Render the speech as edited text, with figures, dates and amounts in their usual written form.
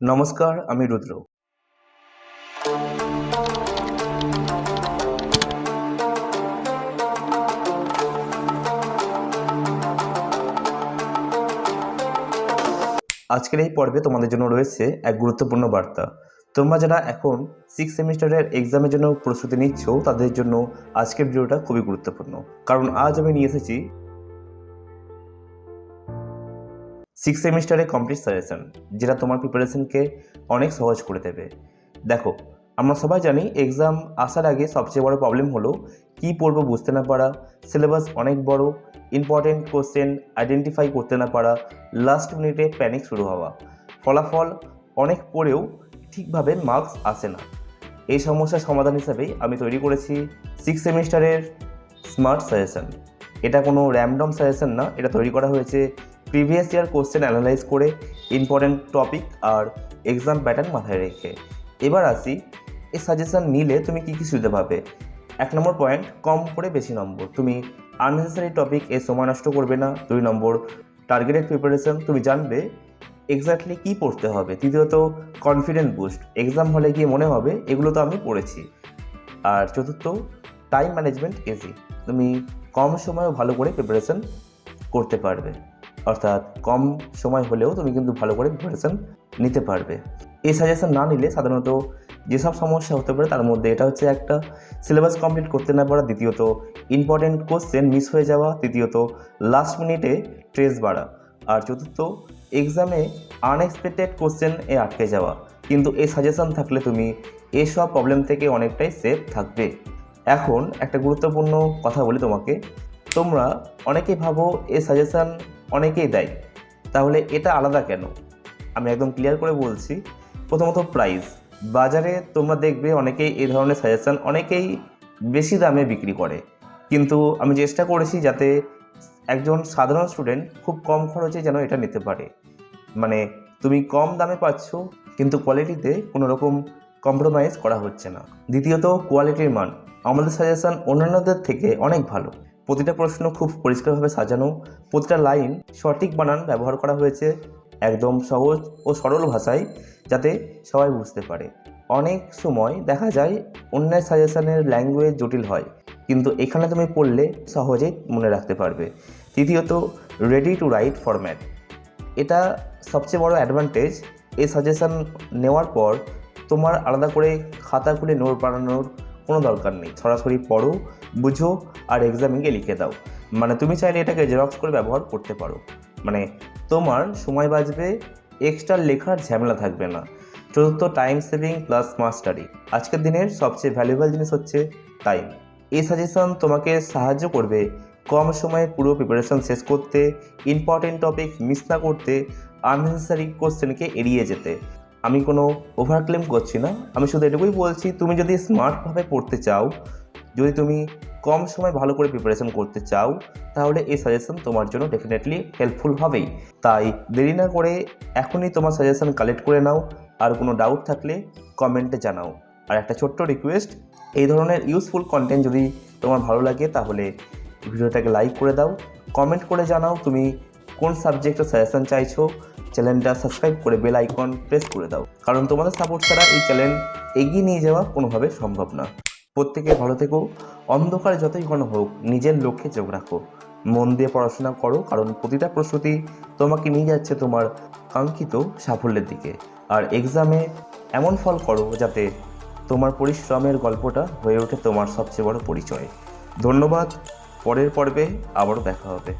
নমস্কার, আমি রুদ্র। আজকের এই পর্বে তোমাদের জন্য রয়েছে এক গুরুত্বপূর্ণ বার্তা। তোমরা যারা এখন 6 সেমিস্টারের এক্সামের জন্য প্রস্তুতি নিচ্ছ, তাদের জন্য আজকের ভিডিওটা খুবই গুরুত্বপূর্ণ। কারণ আজ আমি নিয়ে এসেছি 6 সেমিস্টারে কমপ্লিট সাজেশন, যেটা তোমার প্রিপারেশনকে অনেক সহজ করে দেবে। দেখো, আমরা সবাই জানি এক্সাম আসার আগে সবচেয়ে বড় প্রবলেম হলো কী পড়বো বুঝতে না পারা, সিলেবাস অনেক বড়, ইম্পর্টেন্ট কোশ্চেন আইডেন্টিফাই করতে না পারা, লাস্ট মিনিটে প্যানিক শুরু হওয়া, ফলাফল অনেক পড়েও ঠিকভাবে মার্কস আসে না। এই সমস্যার সমাধান হিসাবেই আমি তৈরি করেছি 6 সেমিস্টারের স্মার্ট সাজেশন। এটা কোনো র্যান্ডম সাজেশন না, এটা তৈরি করা হয়েছে প্রিভিয়াস ইয়ার কোশ্চেন অ্যানালাইজ করে, ইম্পর্টেন্ট টপিক আর এক্সাম প্যাটার্ন মাথায় রেখে। এবার আসি, এই সাজেশন নিলে তুমি কী কী সুবিধা পাবে। 1 নম্বর পয়েন্ট, কম করে বেশি নম্বর। তুমি আননেসেসারি টপিক এ সময় নষ্ট করবে না। 2 নম্বর, টার্গেটেড প্রিপারেশন, তুমি জানবে এক্স্যাক্টলি কী পড়তে হবে। তৃতীয়ত, কনফিডেন্ট বুস্ট, এক্সাম হলে গিয়ে মনে হবে এগুলো তো আমি পড়েছি। আর চতুর্থ, টাইম ম্যানেজমেন্ট ইজি, তুমি কম সময়ে ভালো করে প্রিপারেশন করতে পারবে। অর্থাৎ কম সময় হলেও তুমি কিন্তু ভালো করে প্রিপারেশন নিতে পারবে। এই সাজেশন না নিলে সাধারণত যেসব সমস্যা হতে পারে তার মধ্যে এটা হচ্ছে একটা, সিলেবাস কমপ্লিট করতে না পারা। দ্বিতীয়ত, ইম্পর্টেন্ট কোশ্চেন মিস হয়ে যাওয়া। তৃতীয়ত, লাস্ট মিনিটে স্ট্রেস বাড়া। আর চতুর্থ, এক্সামে আনএক্সপেক্টেড কোশ্চেন আটকে যাওয়া। কিন্তু এই সাজেশন থাকলে তুমি এসব প্রবলেম থেকে অনেকটাই সেফ থাকবে। এখন একটা গুরুত্বপূর্ণ কথা বলি তোমাকে। তোমরা অনেকেই ভাবো এই সাজেশন অনেকেই দেয়, তাহলে এটা আলাদা কেন? আমি একদম ক্লিয়ার করে বলছি। প্রথমত, প্রাইস। বাজারে তোমরা দেখবে অনেকেই এই ধরনের সাজেশন অনেকেই বেশি দামে বিক্রি করে, কিন্তু আমি চেষ্টা করেছি যাতে একজন সাধারণ স্টুডেন্ট খুব কম খরচে যেন এটা নিতে পারে। মানে তুমি কম দামে পাচ্ছ, কিন্তু কোয়ালিটিতে কোনো রকম কম্প্রোমাইজ করা হচ্ছে না। দ্বিতীয়ত, কোয়ালিটির মান। আমাদের সাজেশন অন্যান্যদের থেকে অনেক ভালো। প্রতিটা প্রশ্ন খুব পরিষ্কারভাবে সাজানো, প্রতিটা লাইন সঠিক বানান ব্যবহার করা হয়েছে, একদম সহজ ও সরল ভাষায়, যাতে সবাই বুঝতে পারে। অনেক সময় দেখা যায় অন্যের সাজেশনের ল্যাঙ্গুয়েজ জটিল হয়, কিন্তু এখানে তুমি পড়লে সহজেই মনে রাখতে পারবে। তৃতীয়ত, রেডি টু রাইট ফরম্যাট। এটা সবচেয়ে বড় অ্যাডভান্টেজ। এই সাজেশন নেওয়ার পর তোমার আলাদা করে খাতা খুলে নোট বানানোর কোনো দরকার নেই। সরাসরি পড়ো, বুঝো আর এক্সামে গিয়ে লিখে দাও। মানে তুমি চাইলে এটাকে জেরক্স করে ব্যবহার করতে পারো। মানে তোমার সময় বাঁচবে, এক্সট্রা লেখার ঝামেলা থাকবে না। চতুর্থ, time saving plus smart study. আজকের দিনের সবচেয়ে ভ্যালুয়েবল জিনিস হচ্ছে টাইম। এই সাজেশন তোমাকে সাহায্য করবে কম সময়ে পুরো প্রিপারেশন শেষ করতে, ইম্পর্টেন্ট টপিক মিস না করতে, আননেসেসারি কোশ্চেনকে এড়িয়ে যেতে। আমি কোনো ওভারক্লেম করছি না, আমি শুধু এটুকুই বলছি, তুমি যদি স্মার্টভাবে পড়তে চাও, যদি তুমি কম সময় ভালো করে প্রিপারেশন করতে চাও, তাহলে এই সাজেশন তোমার জন্য ডেফিনেটলি হেল্পফুল হবেই। তাই দেরি না করে এখনই তোমার সাজেশন কালেক্ট করে নাও। আর কোনো ডাউট থাকলে কমেন্টে জানাও। আর একটা ছোট্ট রিকোয়েস্ট, এই ধরনের ইউজফুল কন্টেন্ট যদি তোমার ভালো লাগে তাহলে ভিডিওটাকে লাইক করে দাও, কমেন্ট করে জানাও তুমি কোন সাবজেক্টের সাজেশন চাইছো। চ্যানেলটা সাবস্ক্রাইব করে বেল আইকন প্রেস করে দাও, কারণ তোমাদের সাপোর্ট ছাড়া এই চ্যানেল এগিয়ে নিয়ে যাওয়া কোনোভাবে সম্ভব না। প্রত্যেকে ভালো থেকো। অন্ধকার যতই ঘন হোক, নিজের লক্ষ্যে চোখ রাখো, মন দিয়ে পড়াশোনা করো, কারণ প্রতিটা প্রস্তুতি তোমাকে নিয়ে যাচ্ছে তোমার কাঙ্ক্ষিত সাফল্যের দিকে। আর এক্সামে এমন ফল করো যাতে তোমার পরিশ্রমের গল্পটা হয়ে ওঠে তোমার সবচেয়ে বড় পরিচয়। ধন্যবাদ। পরের পর্বে আবারও দেখা হবে।